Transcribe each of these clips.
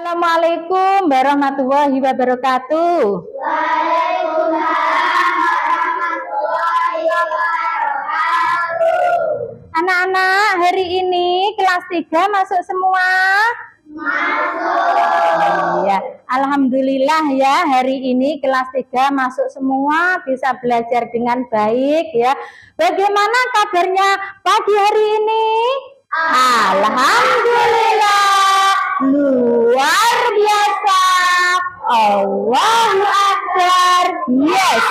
Assalamualaikum warahmatullahi wabarakatuh. Waalaikumsalam warahmatullahi wabarakatuh. Anak-anak, hari ini kelas 3 masuk semua? Masuk. Ya, alhamdulillah ya, hari ini kelas 3 masuk semua, bisa belajar dengan baik ya. Bagaimana kabarnya pagi hari ini? Alhamdulillah, luar biasa. Allahu Akbar. Yes.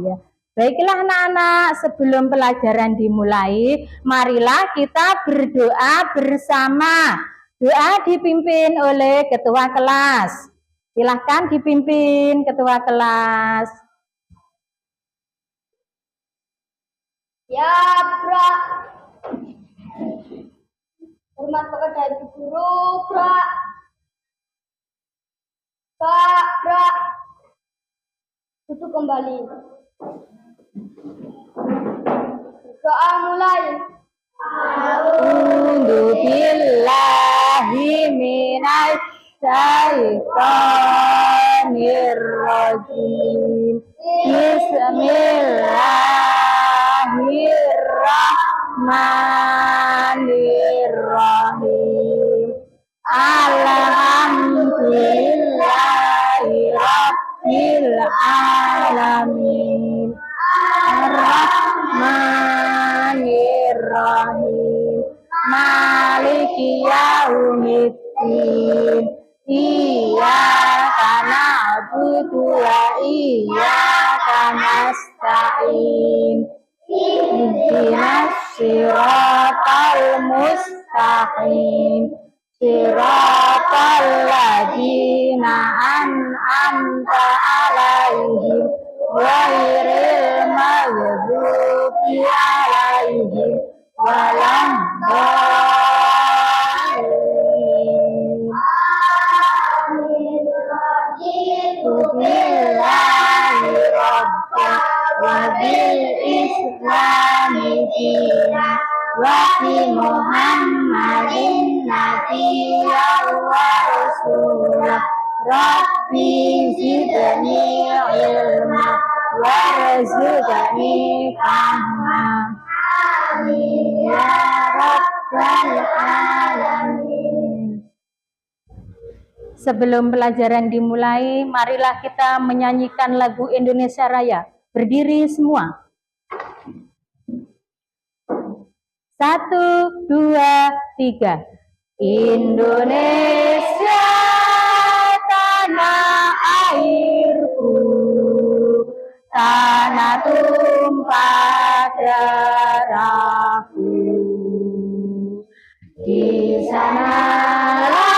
Ya. Baiklah anak-anak, sebelum pelajaran dimulai, marilah kita berdoa bersama. Doa dipimpin oleh ketua kelas. Silahkan dipimpin ketua kelas. Ya, Pra. Hormat kepada Ibu Guru, Pra. Kak, Pra. Duduk kembali. Doa mulai. A'udzu billahi minasy syaithanir rajim. Bismillahirrahmanirrahim. Alhamdulillahi rabbil alamin. Ar-Rahmanir-Rahim. Maliki yaumiddin. Iyyaka na'budu wa iyyaka nasta'in. Ihdinas siratal mustaqim. Siratal ladzina an'amta 'alaihim ghairil maghdubi 'alaihim waladdallin. Billahi rabbana wa bil islami dina wa bi Muhammadin nabiyyan wa rasulah. Rabbi zidni ilma warzuqni fahma. Amin ya rabbal alamin. Sebelum pelajaran dimulai, marilah kita menyanyikan lagu Indonesia Raya. Berdiri semua. 1, 2, 3. Indonesia tanah airku, tanah tumpah darahku. Di sanalah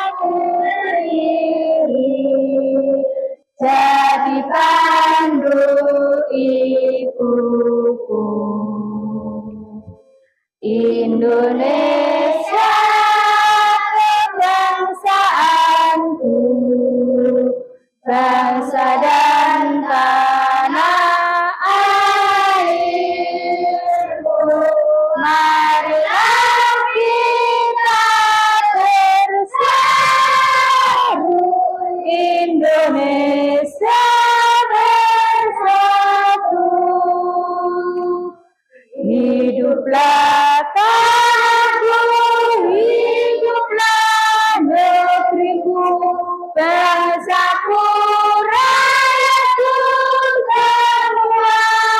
aku berdiri, jadi pandu ibuku. Indonesia kebangsaanku, bangsa dan tanah airku. Marilah kita bersatu, Indonesia bersatu. Hiduplah tanahku, hiduplah negeriku, bangsaku, rakyatku semuanya.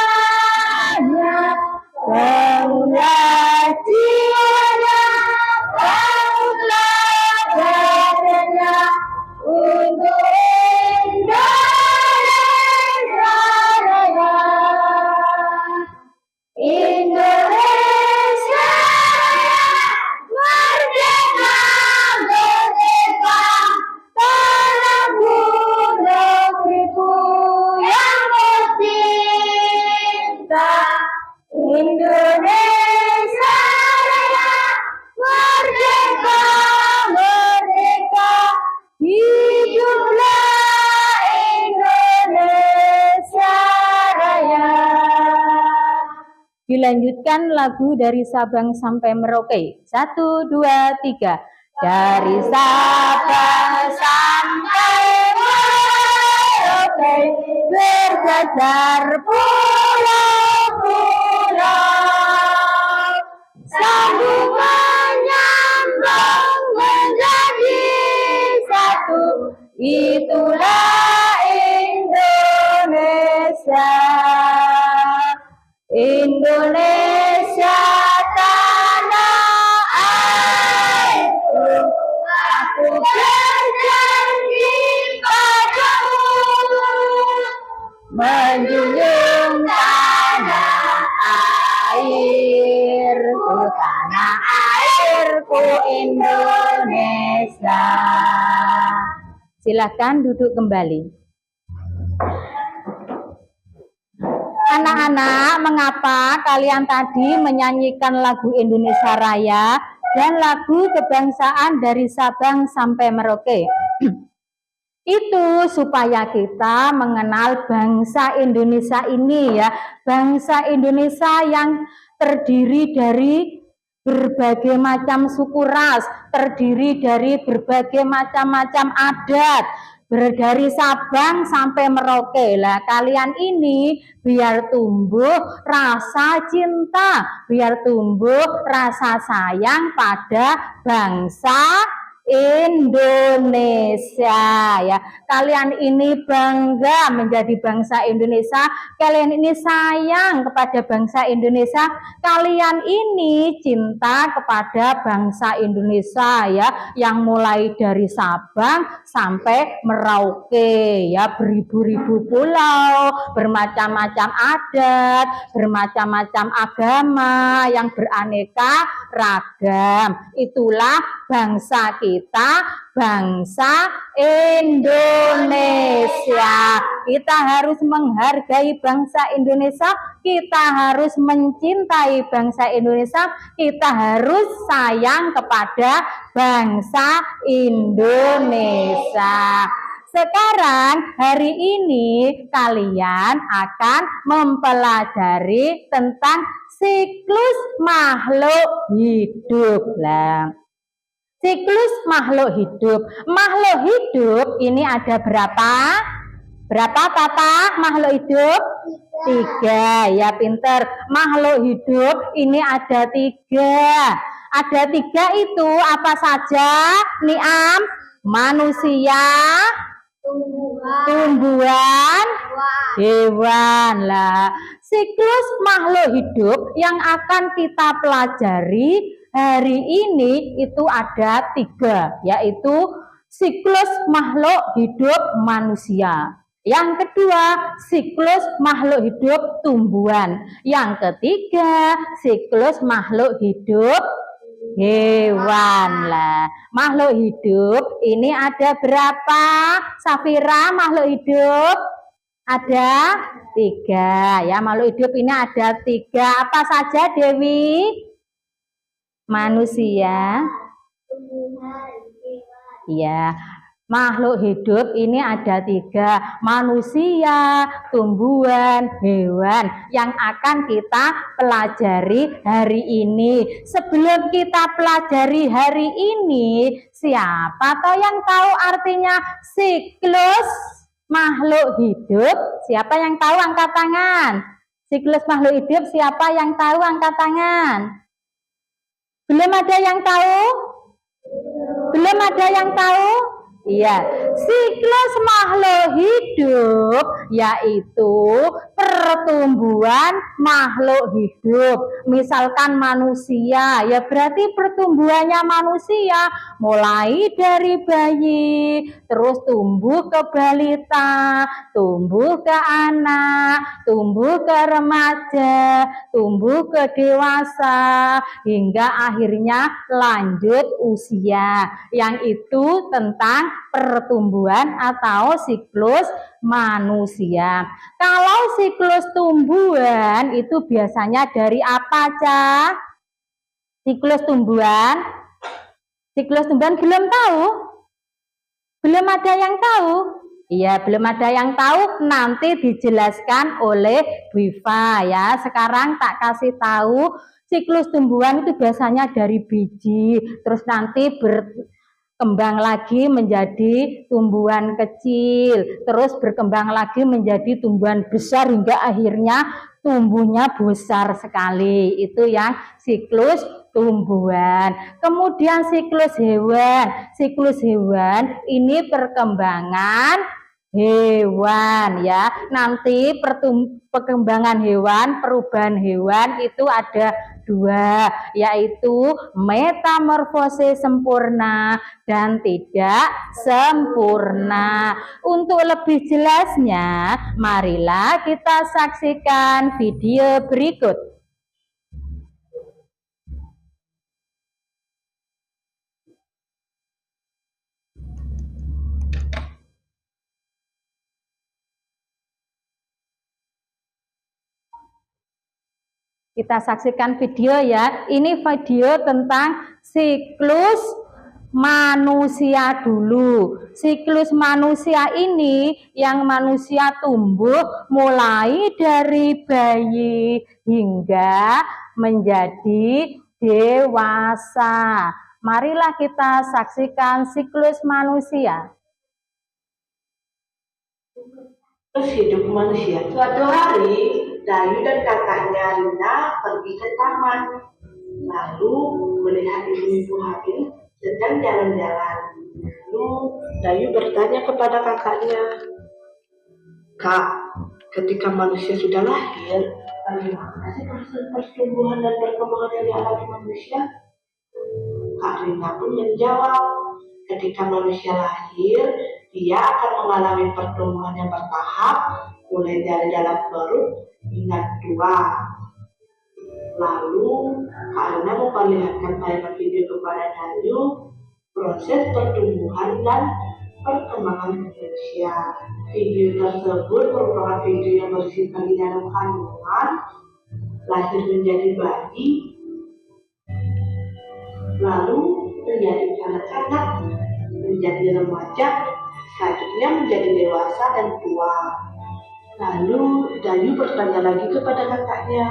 Bangunlah jiwanya, bangunlah badannya untuk Indonesia Raya. Indonesia merdeka, merdeka, tanahku, negeriku yang tercinta. Indonesia Raya, merdeka, merdeka, hiduplah Indonesia Raya. Dilanjutkan lagu dari Sabang sampai Merauke. 1, 2, 3. dari Sabang sampai Merauke, berjajar pulau-pulau, sambung menyambung menjadi satu, itulah Indonesia. Indonesia tanah airku, aku berjanji padamu menjunjung tanah airku Indonesia. Silakan duduk kembali. Anak-anak, mengapa kalian tadi menyanyikan lagu Indonesia Raya dan lagu kebangsaan dari Sabang sampai Merauke? Itu supaya kita mengenal bangsa Indonesia ini ya, bangsa Indonesia yang terdiri dari berbagai macam suku ras, terdiri dari berbagai macam-macam adat, dari Sabang sampai Merauke. Lah kalian ini biar tumbuh rasa cinta, biar tumbuh rasa sayang pada bangsa Indonesia ya. Kalian ini bangga menjadi bangsa Indonesia, kalian ini sayang kepada bangsa Indonesia, kalian ini cinta kepada bangsa Indonesia ya, yang mulai dari Sabang sampai Merauke ya, beribu-ribu pulau, bermacam-macam adat, bermacam-macam agama yang beraneka ragam. Itulah bangsa kita, bangsa Indonesia. Kita harus menghargai bangsa Indonesia, kita harus mencintai bangsa Indonesia, kita harus sayang kepada bangsa Indonesia. Sekarang hari ini kalian akan mempelajari tentang siklus makhluk hidup. Siklus makhluk hidup. Makhluk hidup ini ada berapa? Berapa Tata makhluk hidup? 3. Ya pinter. Makhluk hidup ini ada 3. Ada 3 itu apa saja? Niam, manusia, tumbuhan, hewan lah. Siklus makhluk hidup yang akan kita pelajari hari ini itu ada 3, yaitu siklus makhluk hidup manusia. Yang kedua, siklus makhluk hidup tumbuhan. Yang ketiga, siklus makhluk hidup hewan lah. Makhluk hidup ini ada berapa? Safira, makhluk hidup ada 3 ya. Makhluk hidup ini ada 3. Apa saja Dewi? Manusia. Iya. Makhluk hidup ini ada 3, manusia, tumbuhan, hewan yang akan kita pelajari hari ini. Sebelum kita pelajari hari ini, siapa tahu yang tahu artinya siklus makhluk hidup? Siapa yang tahu angkat tangan? Siklus makhluk hidup siapa yang tahu angkat tangan? Belum ada yang tahu? Belum ada yang tahu? Iya, siklus makhluk hidup yaitu pertumbuhan makhluk hidup. Misalkan manusia, ya berarti pertumbuhannya manusia mulai dari bayi, terus tumbuh ke balita, tumbuh ke anak, tumbuh ke remaja, tumbuh ke dewasa, hingga akhirnya lanjut usia. Yang itu tentang pertumbuhan atau siklus manusia. Kalau siklus tumbuhan itu biasanya dari apa, Ca? Siklus tumbuhan? Siklus tumbuhan belum tahu? Belum ada yang tahu? Iya, belum ada yang tahu, nanti dijelaskan oleh Bu Iva ya. Sekarang tak kasih tahu Siklus tumbuhan itu biasanya dari biji, terus nanti berkembang lagi menjadi tumbuhan kecil, terus berkembang lagi menjadi tumbuhan besar hingga akhirnya tumbuhnya besar sekali. Itu yang siklus tumbuhan. Kemudian siklus hewan. Siklus hewan ini perkembangan hewan ya. Nanti perkembangan hewan, perubahan hewan itu ada dua, yaitu metamorfosis sempurna dan tidak sempurna. Untuk lebih jelasnya, marilah kita saksikan video berikut. Kita saksikan video ya. Ini video tentang siklus manusia dulu. Siklus manusia ini yang manusia tumbuh mulai dari bayi hingga menjadi dewasa. Marilah kita saksikan siklus manusia. Terus hidup manusia. Suatu hari, Dayu dan kakaknya Rina pergi ke taman. Lalu melihat ibu-ibu hamil sedang jalan-jalan. Lalu Dayu bertanya kepada kakaknya, "Kak, ketika manusia sudah lahir, bagaimana sih proses pertumbuhan dan perkembangan yang dialami manusia?" Kak Rina pun menjawab, ketika manusia lahir, dia akan mengalami pertumbuhan yang bertahap, mulai dari dalam perut hingga tua. Lalu, Kak Rina memperlihatkan tayangan video kepada Dayu proses pertumbuhan dan perkembangan manusia. Video tersebut merupakan video yang berisikan di dalam kandungan, lahir menjadi bayi, lalu menjadi kanak-kanak, menjadi remaja, selanjutnya menjadi dewasa dan tua. Lalu Dayu bertanya lagi kepada kakaknya,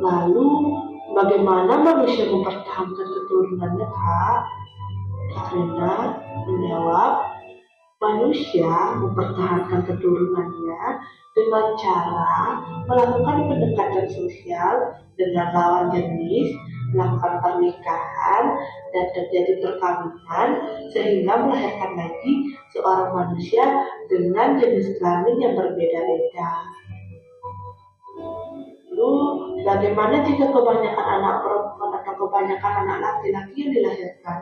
"Lalu bagaimana manusia mempertahankan keturunannya, Kak?" Kak Rina menjawab, "Manusia mempertahankan keturunannya dengan cara melakukan pendekatan sosial dengan lawan jenis, melakukan pernikahan, dan terjadi perkawinan sehingga melahirkan lagi seorang manusia dengan jenis kelamin yang berbeda-beda." Lalu, bagaimana jika kebanyakan anak perempuan atau kebanyakan anak laki-laki yang dilahirkan?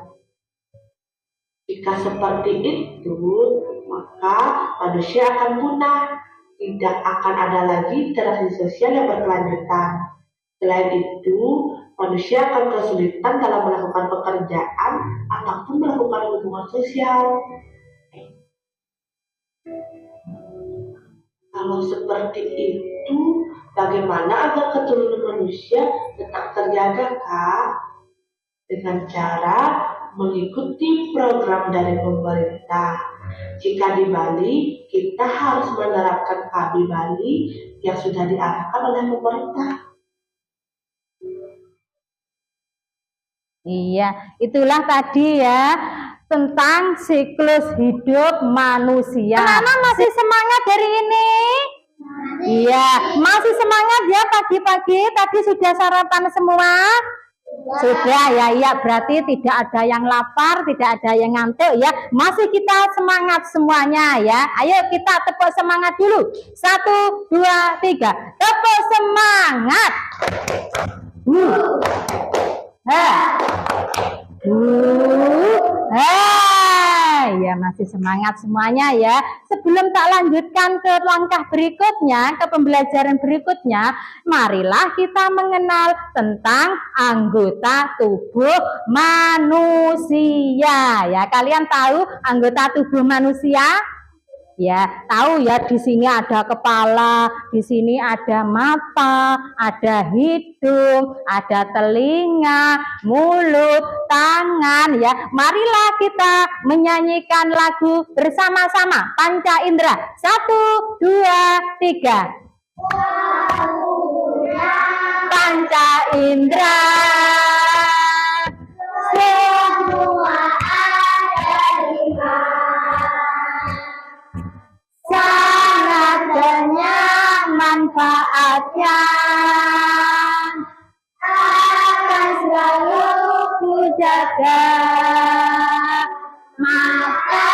Jika seperti itu, maka manusia akan punah. Tidak akan ada lagi interaksi sosial yang berkelanjutan. Selain itu, manusia akan kesulitan dalam melakukan pekerjaan ataupun melakukan hubungan sosial. Kalau seperti itu, bagaimana agar keturunan manusia tetap terjaga, Kak? Dengan cara mengikuti program dari pemerintah. Jika di Bali, kita harus menerapkan KB Bali yang sudah diarahkan oleh pemerintah. Iya, itulah tadi ya tentang siklus hidup manusia. Anak-anak masih semangat hari ini? Iya, masih semangat ya pagi-pagi. Tadi sudah sarapan semua? Sudah ya, iya berarti tidak ada yang lapar, tidak ada yang ngantuk ya. Masih kita semangat semuanya ya. Ayo kita tepuk semangat dulu. 1, 2, 3. Tepuk semangat. Ya masih semangat semuanya ya. Sebelum tak lanjutkan ke langkah berikutnya, ke pembelajaran berikutnya, marilah kita mengenal tentang anggota tubuh manusia. Ya, kalian tahu anggota tubuh manusia? Ya, tahu ya, di sini ada kepala, di sini ada mata, ada hidung, ada telinga, mulut, tangan ya. Marilah kita menyanyikan lagu bersama-sama Panca Indera. 1, 2, 3. panca indera. Semua ada lima. Sangat banyak manfaatnya, Akan selalu ku jaga. mata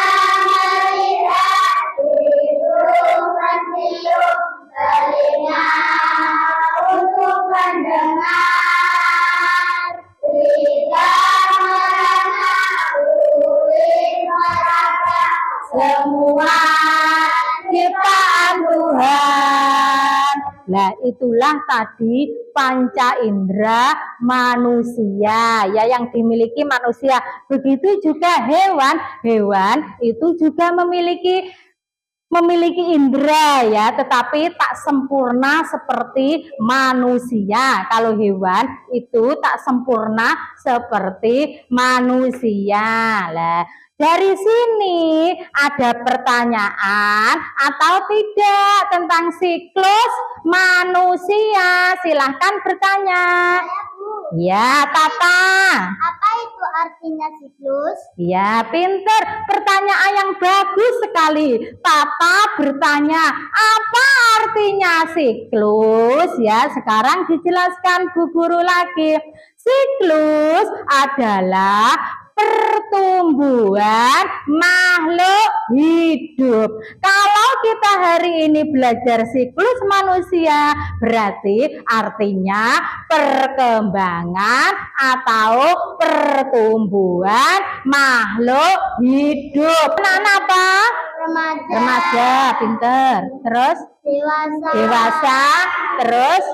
melihat, hidung mencium, telinga untuk mendengar, lidah meraba, kulit meraba, Semua ciptaan Tuhan. Nah, itulah tadi panca indera manusia ya yang dimiliki manusia. Begitu juga hewan. Hewan itu juga memiliki indera ya, tetapi tak sempurna seperti manusia. Kalau hewan itu tak sempurna seperti manusia. Lah, dari sini ada pertanyaan atau tidak tentang siklus manusia? Silahkan bertanya. Ya, Tata. Apa itu artinya siklus? Ya, pinter. Pertanyaan yang bagus sekali. Tata bertanya, apa artinya siklus? Ya, sekarang dijelaskan Bu Guru lagi. Siklus adalah pertumbuhan makhluk hidup. Kalau kita hari ini belajar siklus manusia, berarti artinya perkembangan atau pertumbuhan makhluk hidup. Anak-anak apa? Remaja, Remaja, pinter. Terus dewasa, dewasa, terus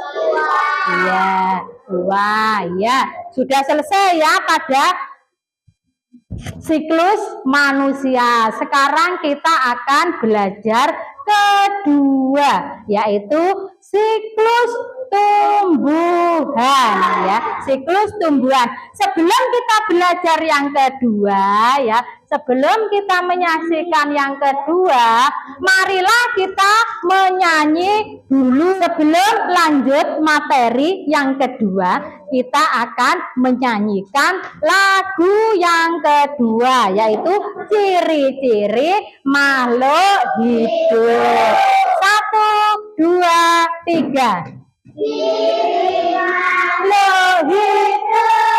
iya, tua, ya. Sudah selesai ya pada siklus manusia. Sekarang kita akan belajar kedua, yaitu siklus tumbuhan ya. Siklus tumbuhan. Sebelum kita belajar yang kedua ya, sebelum kita menyaksikan yang kedua, marilah kita menyanyi dulu sebelum lanjut materi yang kedua. Kita akan menyanyikan lagu yang kedua, yaitu ciri-ciri makhluk hidup. 1, 2, 3. ciri Makhluk hidup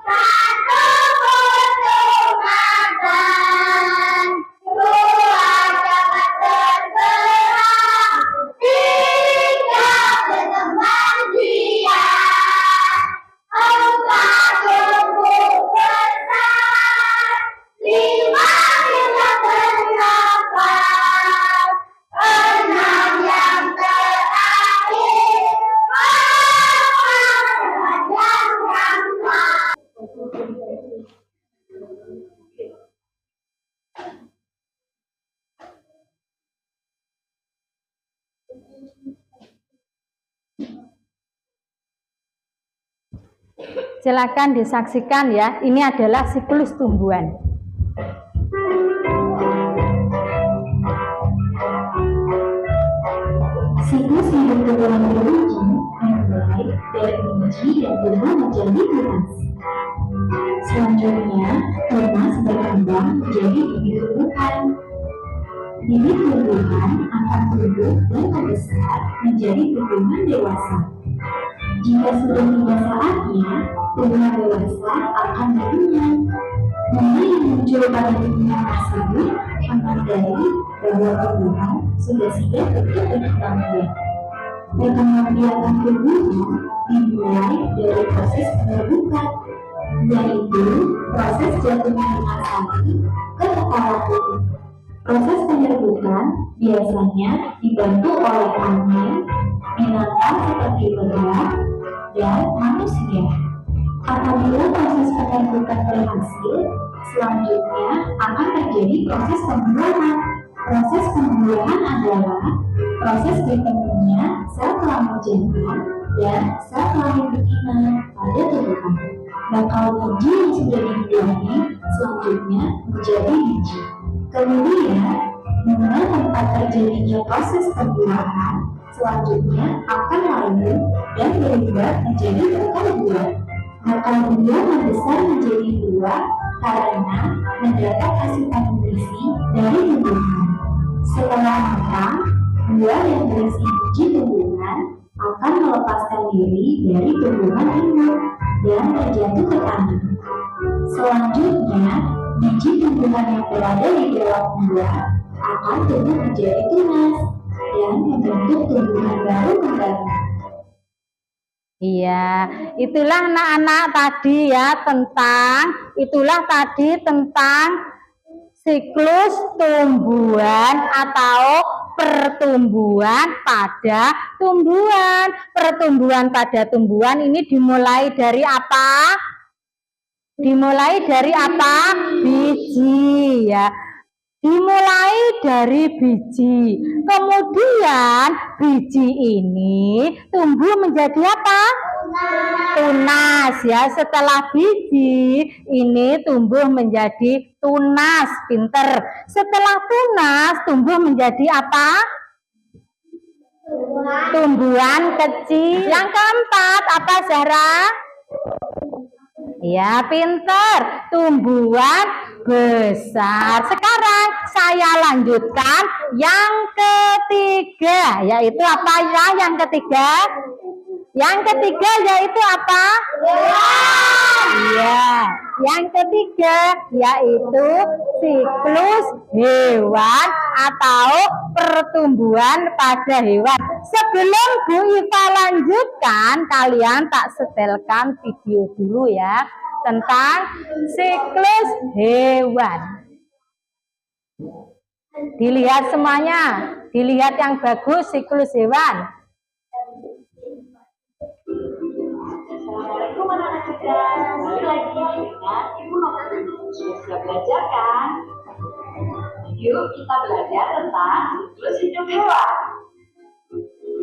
satu butuh makan, dua dapat bergerak, tiga berkembang biak, empat tumbuh besar, lima bisa bernafas, enam yang terakhir Silakan disaksikan ya. Ini adalah siklus tumbuhan. Siklus hidup tumbuhan berbiji dimulai dari biji dan tumbuh menjadi tunas. Selanjutnya, tunas berkembang menjadi bibit tumbuhan. Bibit tumbuhan akan tumbuh dan membesar menjadi tumbuhan dewasa. Jika sudah tiba saatnya, tumbuhan dewasa akan berbuah. Bunga yang muncul pada tumbuhan tersebut menandai bahwa tumbuhan sudah siap untuk berkembang biak. Berkembang biakan tumbuhan dimulai dari proses penyerbukan, yaitu proses jatuhnya minyak sari ke kepala tubuh. Proses penyerbukan biasanya dibantu oleh anjing, binatang seperti berak, dan manusia. Apabila proses penyerbukan berhasil, selanjutnya akan terjadi proses pembuahan. Proses pembuahan adalah proses bertemunya sel kelamin jantan dan sel kelamin betina pada tumbuhan. Bakal biji yang sudah dibuahi selanjutnya menjadi biji. Kemudian, mengenal tempat terjadinya proses pembuahan, selanjutnya akan layu dan berubah menjadi akar buah. Akar buah membesar menjadi buah karena mendapat asupan nutrisi dari tumbuhan. Setelah matang, buah yang berisi biji tumbuhan akan melepaskan diri dari tumbuhan ini dan terjatuh ke tanah. Selanjutnya, biji tumbuhan yang berada di dalam buah akan tumbuh menjadi tunas dan membentuk tumbuhan baru kembali. Iya, itulah anak-anak tadi ya tentang siklus tumbuhan atau pertumbuhan pada tumbuhan. Pertumbuhan pada tumbuhan ini dimulai dari apa? Biji ya. Dimulai dari biji. Kemudian biji ini tumbuh menjadi apa? Tunas ya. Setelah biji ini tumbuh menjadi tunas. Pinter. Setelah tunas tumbuh menjadi apa? Tumbuhan kecil. Yang keempat apa, Zahra? Ya, pinter. Tumbuhan besar. Sekarang saya lanjutkan yang ketiga, yaitu apa ya yang ketiga? Yang ketiga yaitu apa? Iya, yang ketiga yaitu siklus hewan atau pertumbuhan pada hewan. Sebelum Bu Iva lanjutkan, kalian tak setelkan video dulu ya tentang siklus hewan. Dilihat semuanya, dilihat yang bagus siklus hewan. Assalamualaikum anak-anak cerdas. Kembali lagi dengan Ibu Novi. Sudah siap belajar kan? Yuk kita belajar tentang siklus hidup hewan.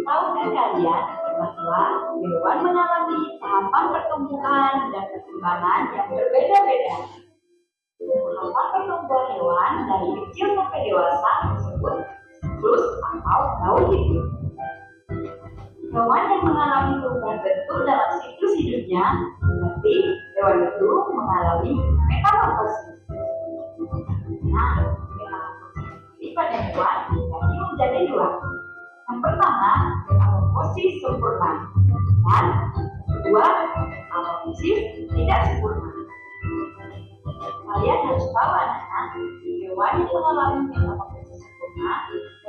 Tahukah kalian bahwa hewan mengalami tahapan pertumbuhan dan perkembangan yang berbeda-beda? Tahapan pertumbuhan hewan dari kecil sampai dewasa disebut siklus atau tahun hidup. Hewan yang mengalami perubahan bentuk dalam siklus hidupnya, berarti hewan itu mengalami metamorfosis. Nah, metamorfosis ini pada hewan dibagi menjadi dua. Yang pertama, metamorfosis sempurna, dan kedua, metamorfosis tidak sempurna. Kalian harus tahu anak-anak, hewan yang mengalami metamorfosis sempurna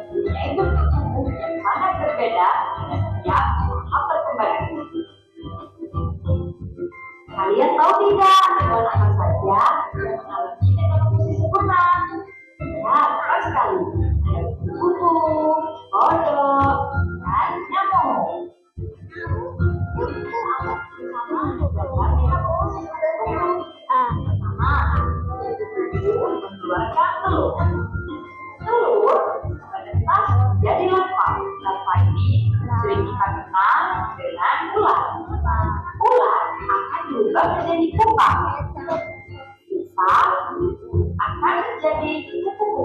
mempunyai bentuk tubuh yang sangat berbeda pada setiap tahap perkembangan. Kalian tahu tidak hewan apa saja yang mengalami metamorfosis sempurna? Ya, tepat sekali. Ada kupu-kupu, kodok, dan nyamuk. Sama metamorfosis sempurna. Pertama, kupu-kupu mengeluarkan telur. Telur menetas jadi larva. Larva ini sering kita kenal dengan ular. Ular akan berubah menjadi pupa. Pupa akan menjadi kupu-kupu.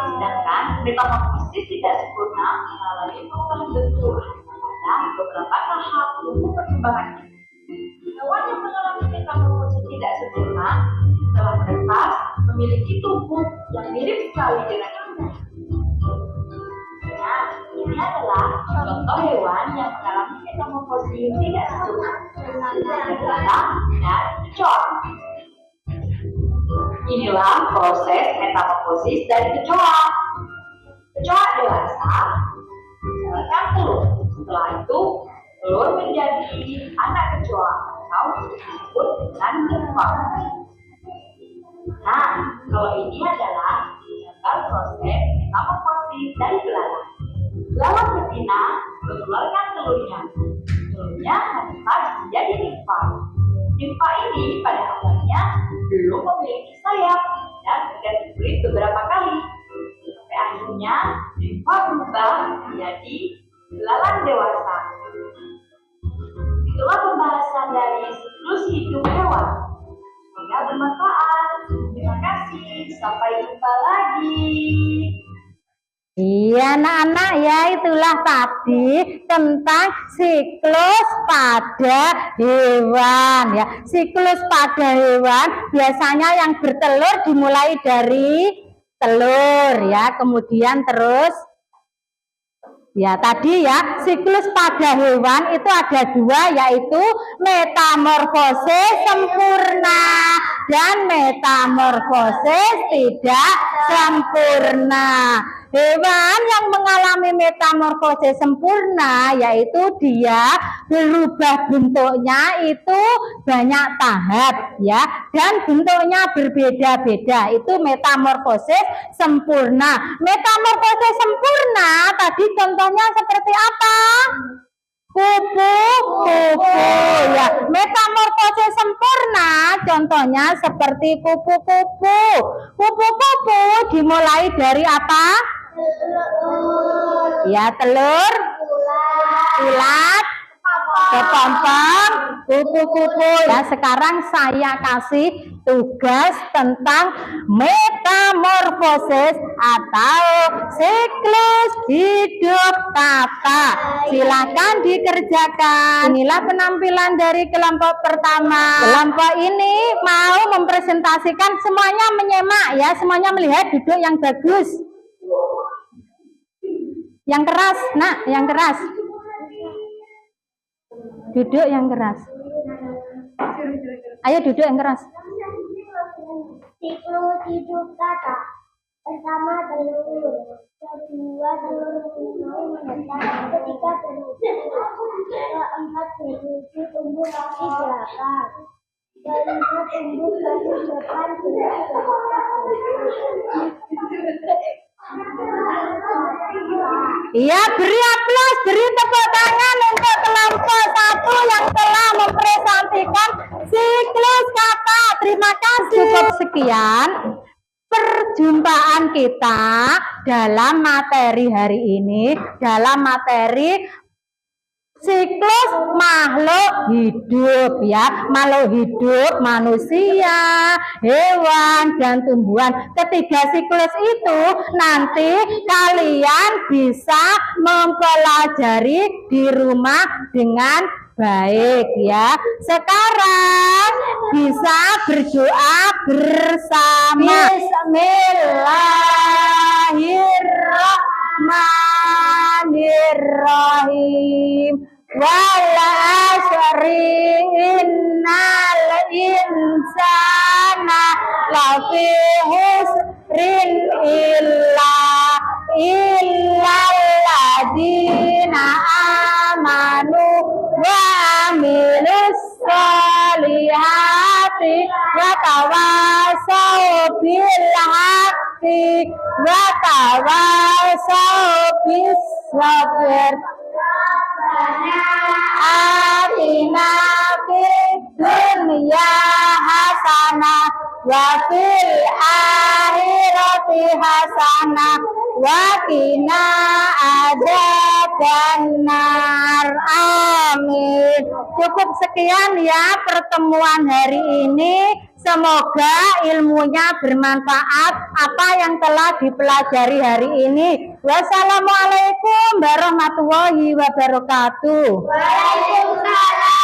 Sedangkan metamorfosis tidak sempurna mengalami perubahan bentuk pada beberapa tahap tumbuh perkembangannya. Hewan yang mengalami metamorfosis tidak sempurna telah menetas memiliki tubuh yang mirip sekali dengan ibunya. Nah, ini adalah contoh hewan yang mengalami metamorfosis tidak sempurna. Adalah dan kecoa. Inilah proses metamorfosis dari kecoa. Kecoa dewasa menghasilkan telur. Setelah itu, telur menjadi anak kecoa atau disebut dengan larva. Nah, kalau ini adalah gambar proses metamorfosis dari belalang. Belalang betina mengeluarkan telurnya. Telurnya menetas menjadi nimfa. Nimfa ini pada awalnya belum memiliki sayap dan berganti kulit beberapa kali. Sampai akhirnya berubah menjadi belalang dewasa. Itulah pembahasan dari siklus hidup hewan. Semoga bermanfaat. Terima kasih. Sampai jumpa lagi. Iya anak-anak ya, itulah tadi tentang siklus pada hewan ya. Siklus pada hewan biasanya yang bertelur dimulai dari telur ya, kemudian terus ya tadi ya, siklus pada hewan itu ada dua, yaitu metamorfosis sempurna dan metamorfosis tidak sempurna. Hewan yang mengalami metamorfosis sempurna yaitu dia berubah bentuknya itu banyak tahap ya, dan bentuknya berbeda-beda, itu metamorfosis sempurna. Metamorfosis sempurna tadi contohnya seperti apa? Kupu-kupu ya. Metamorfosis sempurna contohnya seperti kupu-kupu. Kupu-kupu dimulai dari apa? Ya, telur, ulat, kepompong, kupu-kupu. Ya, sekarang saya kasih tugas tentang metamorfosis atau siklus hidup kata. Silakan dikerjakan. Inilah penampilan dari kelompok pertama. Kelompok ini mau mempresentasikan, semuanya menyimak ya, semuanya melihat, duduk yang bagus. Yang keras, nak, yang keras. Duduk yang keras. Ayo duduk yang keras. Siklus hidup kata. Pertama telur, kedua telur menetas, ketiga berujung, keempat berujung tumbuh kaki belakang, kelima tumbuh kaki depan Iya, beri aplaus, beri tepuk tangan untuk kelompok satu yang telah mempresentasikan siklus kata. Terima kasih. Cukup sekian perjumpaan kita dalam materi hari ini, dalam materi siklus makhluk hidup ya, makhluk hidup, manusia, hewan, dan tumbuhan. Ketiga siklus itu nanti kalian bisa mempelajari di rumah dengan baik ya. Sekarang bisa berdoa bersama. Bismillahirrahmanirrahim. Wal asri innal insana lafi husrin illalladzina amanu wa amilus solihati wa tawasau bil haqqi wa tawasau bis sabr. Atina fid dunya hasanah wa fil akhirati hasanah wa qina adzabannar. Amin. Cukup sekian ya pertemuan hari ini. Semoga ilmunya bermanfaat apa yang telah dipelajari hari ini. Wassalamualaikum warahmatullahi wabarakatuh. Waalaikumsalam.